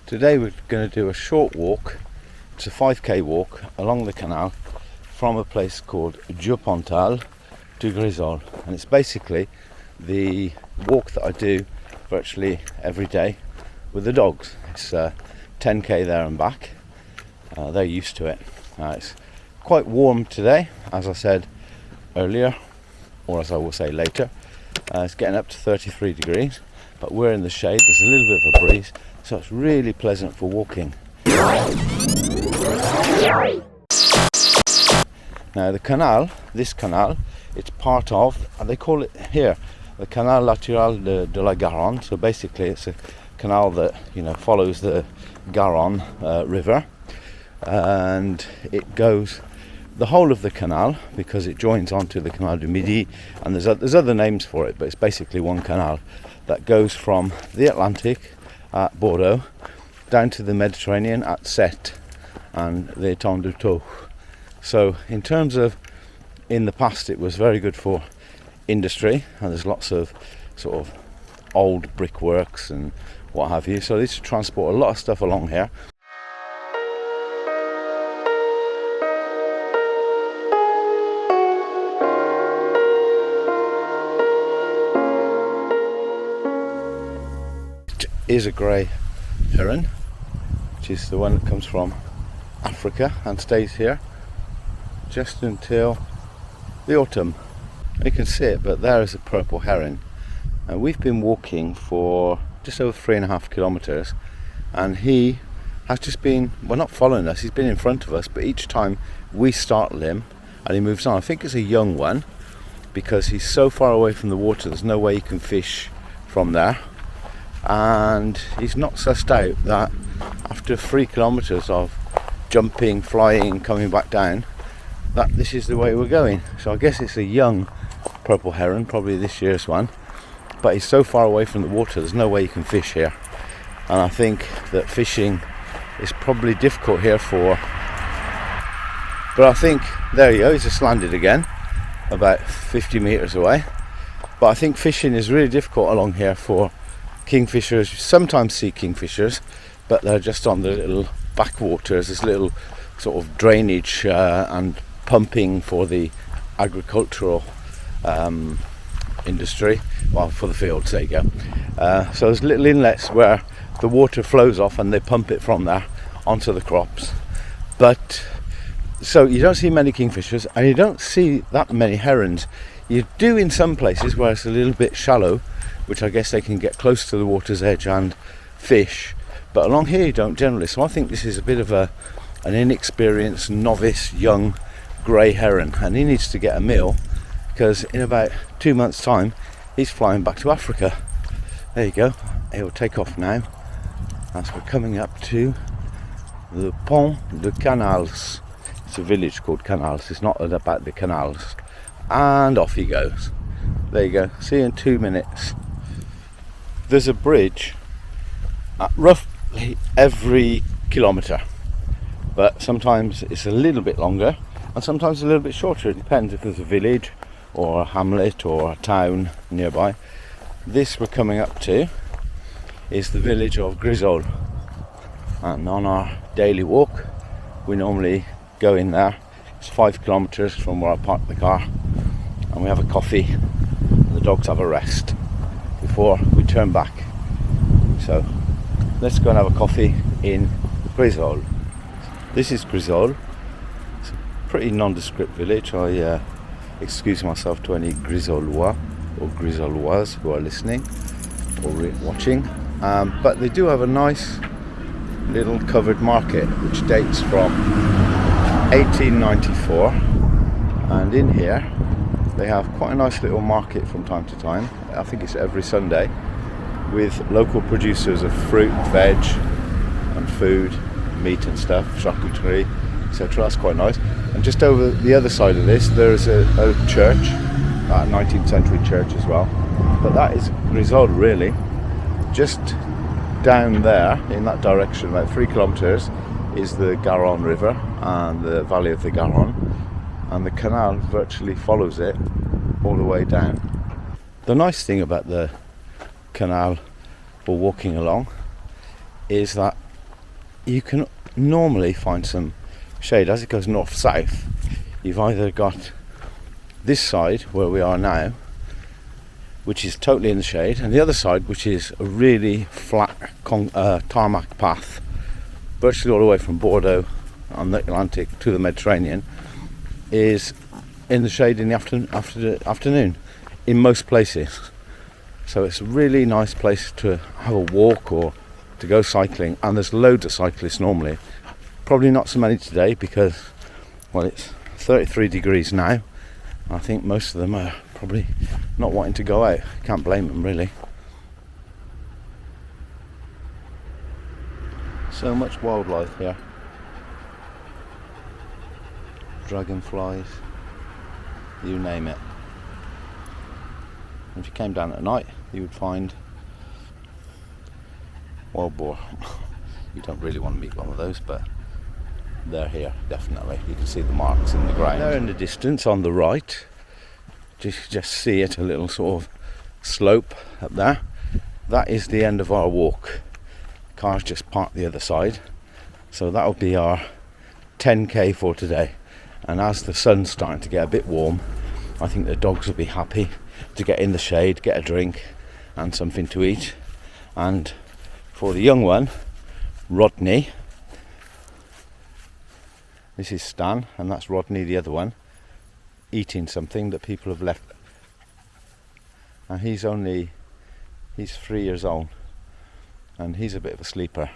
Today we're going to do a short walk. It's a 5k walk along the canal from a place called Dieupentale to Grisolles, and it's basically the walk that I do virtually every day with the dogs. It's 10k there and back. They're used to it. It's quite warm today, as I said earlier, or as I will say later. It's getting up to 33 degrees, but we're in the shade. There's a little bit of a breeze, so it's really pleasant for walking. Now this canal, it's part of, and they call it here, the Canal Latéral de la Garonne. So basically it's a canal that, follows the Garonne river, and it goes the whole of the canal because it joins onto the Canal du Midi, and there's other names for it, but it's basically one canal that goes from the Atlantic at Bordeaux down to the Mediterranean at Sète and the Étang de Toulouse. So in terms of, in the past, it was very good for industry, and there's lots of sort of old brickworks and what have you, so they used to transport a lot of stuff along here. Is a grey heron, which is the one that comes from Africa and stays here just until the autumn. You can see it, but there is a purple heron, and we've been walking for just over 3.5 kilometres, and he has just been, well, not following us, he's been in front of us, but each time we startle him and he moves on. I think it's a young one because he's so far away from the water, there's no way he can fish from there. And he's not sussed out that after 3 kilometres of jumping, flying, coming back down, that this is the way we're going. So I guess it's a young purple heron, probably this year's one, but he's so far away from the water, there's no way you can fish here. And I think that fishing is probably difficult here but I think, there you go, he's just landed again, about 50 metres away. But I think fishing is really difficult along here for kingfishers. You sometimes see kingfishers, but they're just on the little backwaters. There's little sort of drainage and pumping for the agricultural industry, well, for the fields, there you go. So there's little inlets where the water flows off and they pump it from there onto the crops. But so you don't see many kingfishers, and you don't see that many herons. You do in some places where it's a little bit shallow, which I guess they can get close to the water's edge and fish, but along here you don't generally. So I think this is a bit of an inexperienced, novice, young grey heron, and he needs to get a meal because in about 2 months' time he's flying back to Africa. There you go, he'll take off now as we're coming up to the Pont de Canals. It's a village called Canals, it's not about the canals, and off he goes. There you go, see you in 2 minutes. There's a bridge at roughly every kilometre, but sometimes it's a little bit longer and sometimes a little bit shorter. It depends if there's a village or a hamlet or a town nearby. This we're coming up to is the village of Grisolles, and on our daily walk we normally go in there. It's 5 kilometres from where I park the car, and we have a coffee and the dogs have a rest before we turn back. So let's go and have a coffee in Grisolles. This is Grisolles. It's a pretty nondescript village. I excuse myself to any Grisollois or Grisolloises who are listening or watching, but they do have a nice little covered market which dates from 1894, and in here they have quite a nice little market from time to time. I think it's every Sunday, with local producers of fruit, veg and food, meat and stuff, charcuterie, etc. That's quite nice. And just over the other side of this there's a church, a 19th century church as well. But that is Grisolles really. Just down there in that direction, about 3 kilometres, is the Garonne River and the valley of the Garonne, and the canal virtually follows it all the way down. The nice thing about the canal for walking along is that you can normally find some shade. As it goes north-south, you've either got this side where we are now, which is totally in the shade, and the other side, which is a really flat tarmac path, virtually all the way from Bordeaux on the Atlantic to the Mediterranean, is in the shade in the afternoon in most places. So it's a really nice place to have a walk or to go cycling, and there's loads of cyclists normally. Probably not so many today because, well, it's 33 degrees now. I think most of them are probably not wanting to go out. Can't blame them, really. So much wildlife here. Dragonflies, you name it. If you came down at night, you would find wild boar. You don't really want to meet one of those, but they're here, definitely. You can see the marks in the ground. There in the distance on the right, just see it, a little sort of slope up there. That is the end of our walk. Cars just parked the other side. So that'll be our 10k for today. And as the sun's starting to get a bit warm, I think the dogs will be happy to get in the shade, get a drink and something to eat. And for the young one, Rodney, this is Stan, and that's Rodney, the other one, eating something that people have left. And he's 3 years old, and he's a bit of a sleeper,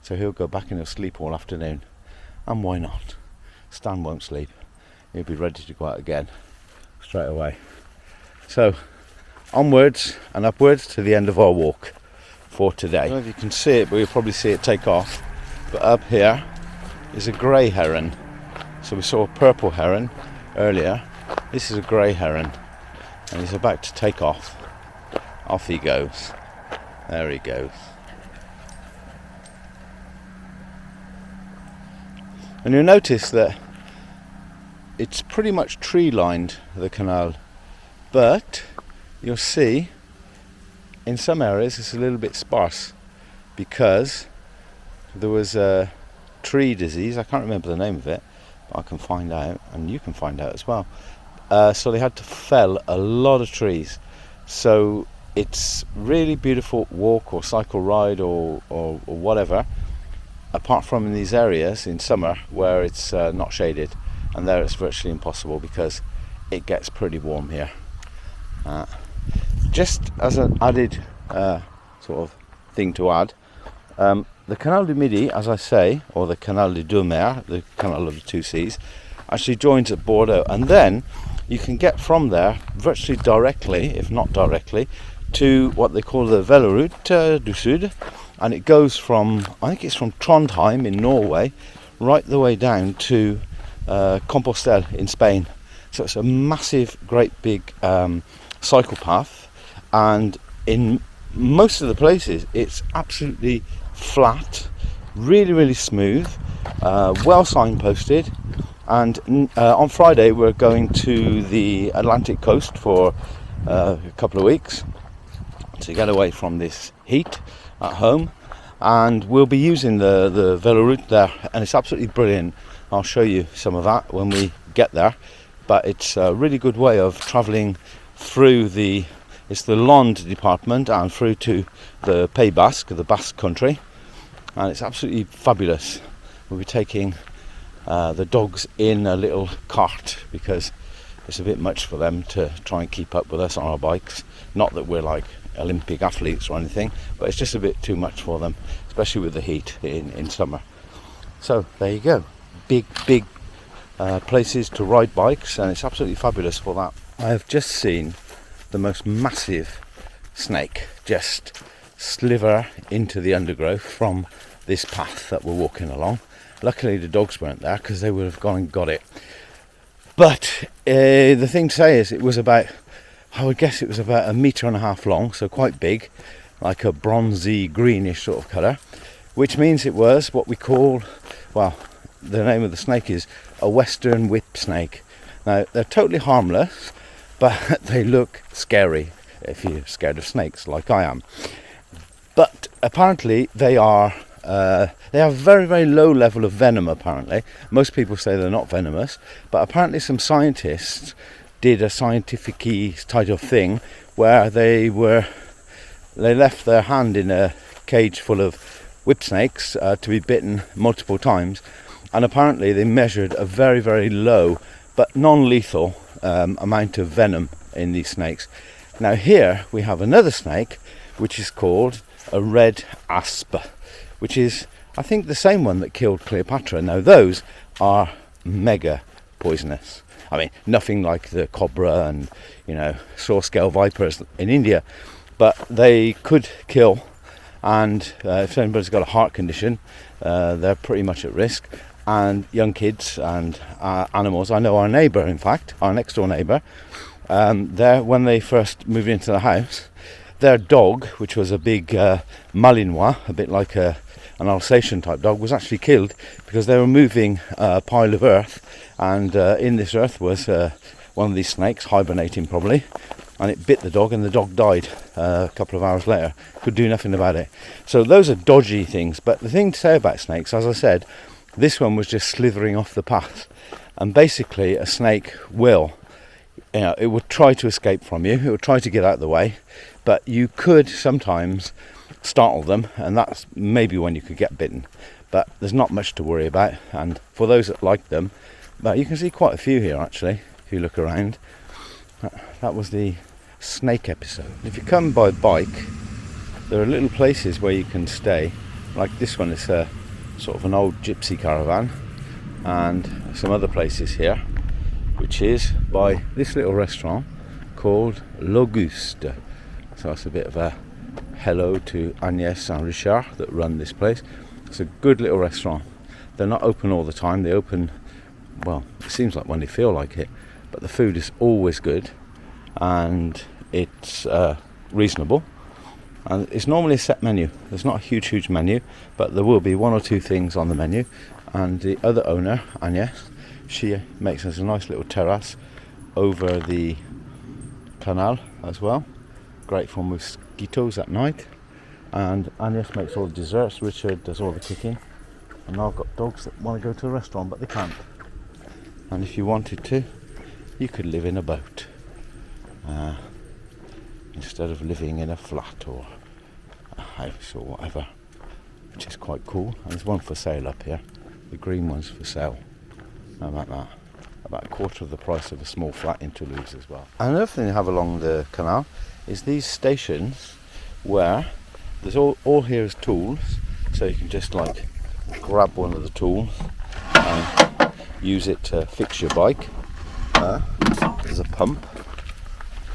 so he'll go back and he'll sleep all afternoon. And why not? Stan won't sleep. He'll be ready to go out again straight away. So onwards and upwards to the end of our walk for today. I don't know if you can see it, but you'll probably see it take off. But up here is a grey heron. So we saw a purple heron earlier. This is a grey heron, and he's about to take off. Off he goes. There he goes. And you'll notice that it's pretty much tree lined, the canal, but you'll see in some areas it's a little bit sparse because there was a tree disease. I can't remember the name of it, but I can find out, and you can find out as well. So they had to fell a lot of trees. So it's really beautiful walk or cycle ride or whatever, apart from in these areas in summer where it's not shaded, and there it's virtually impossible because it gets pretty warm here. Just as an added sort of thing to add, the Canal du Midi, as I say, or the Canal de Deux Mers, the Canal of the Two Seas, actually joins at Bordeaux, and then you can get from there virtually directly, if not directly, to what they call the Veloroute du Sud, and it goes from, I think it's from Trondheim in Norway, right the way down to Compostelle in Spain. So it's a massive, great big cycle path, and in most of the places it's absolutely flat, really smooth, well signposted. And on Friday we're going to the Atlantic coast for a couple of weeks to get away from this heat at home, and we'll be using the Veloroute there, and it's absolutely brilliant. I'll show you some of that when we get there, but it's a really good way of travelling through it's the Landes department and through to the Pays Basque, the Basque country, and it's absolutely fabulous. We'll be taking the dogs in a little cart because it's a bit much for them to try and keep up with us on our bikes. Not that we're like Olympic athletes or anything, but it's just a bit too much for them, especially with the heat in summer. So there you go, big places to ride bikes, and it's absolutely fabulous for that. I have just seen the most massive snake just sliver into the undergrowth from this path that we're walking along. Luckily the dogs weren't there because they would have gone and got it. But the thing to say is it was about, I would guess it was about 1.5 meters long, so quite big, like a bronzy greenish sort of colour, which means it was what we call, well, the name of the snake is a western whip snake. Now they're totally harmless, but they look scary if you're scared of snakes like I am. But apparently they are They have very, very low level of venom apparently. Most people say they're not venomous, but apparently some scientists did a scientific-y type of thing where they left their hand in a cage full of whip snakes to be bitten multiple times, and apparently they measured a very, very low but non-lethal amount of venom in these snakes. Now here we have another snake which is called a red asp, which is, I think, the same one that killed Cleopatra. Now those are mega poisonous. I mean, nothing like the cobra and, you know, saw-scale vipers in India, but they could kill, and if anybody's got a heart condition, they're pretty much at risk. And young kids and animals. I know our neighbour, in fact, our next door neighbour, when they first moved into the house, their dog, which was a big Malinois, a bit like an Alsatian type dog, was actually killed because they were moving a pile of earth, and in this earth was one of these snakes, hibernating probably, and it bit the dog, and the dog died a couple of hours later. Could do nothing about it. So those are dodgy things. But the thing to say about snakes, as I said, this one was just slithering off the path, and basically a snake will, you know, it would try to escape from you, it would try to get out of the way, but you could sometimes startle them, and that's maybe when you could get bitten. But there's not much to worry about, and for those that like them, but you can see quite a few here actually if you look around. That was the snake episode. If you come by bike, there are little places where you can stay, like this one is sort of an old gypsy caravan, and some other places here, which is by this little restaurant called L'Auguste. So that's a bit of a hello to Agnès and Richard that run this place. It's a good little restaurant. They're not open all the time. They open, well, it seems like when they feel like it, but the food is always good, and it's reasonable. And it's normally a set menu. There's not a huge menu, but there will be one or two things on the menu. And the other owner, Agnès, she makes us a nice little terrace over the canal as well. Great for mosquitoes at night. And Agnès makes all the desserts. Richard does all the cooking. And I've got dogs that want to go to a restaurant, but they can't. And if you wanted to, you could live in a boat. Instead of living in a flat or a house or whatever, which is quite cool. And there's one for sale up here. The green one's for sale. How about that? About a quarter of the price of a small flat in Toulouse as well. Another thing they have along the canal is these stations where there's all here is tools, so you can just like grab one of the tools and use it to fix your bike. There's a pump,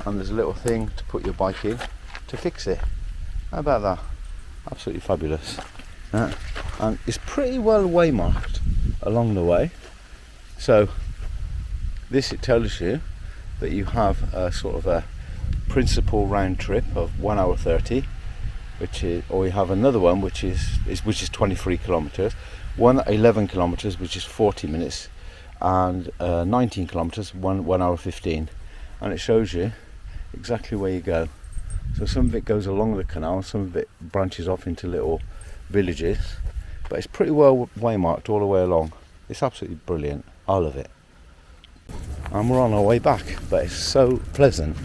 and there's a little thing to put your bike in to fix it. How about that? Absolutely fabulous. And it's pretty well waymarked along the way. So this, it tells you that you have a sort of a principal round trip of 1 hour 30, which is, or you have another one which is 23 kilometers, one 11 kilometers which is 40 minutes, and 19 kilometers 1 hour 15, and it shows you exactly where you go. So some of it goes along the canal, some of it branches off into little villages, but it's pretty well waymarked all the way along. It's absolutely brilliant. I love it. And we're on our way back, but it's so pleasant,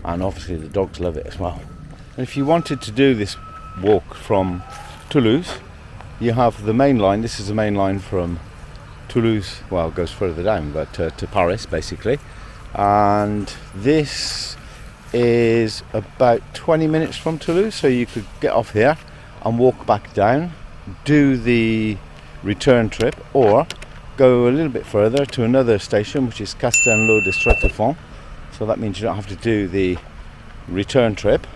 and obviously the dogs love it as well. And if you wanted to do this walk from Toulouse, you have the main line. This is the main line from Toulouse, well, it goes further down, but to Paris basically, and this is about 20 minutes from Toulouse, so you could get off here and walk back down, do the return trip, or go a little bit further to another station which is Castelnau de Stratefond, so that means you don't have to do the return trip,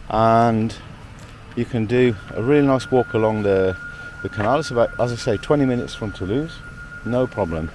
and you can do a really nice walk along the canal. It's about, as I say, 20 minutes from Toulouse, no problem.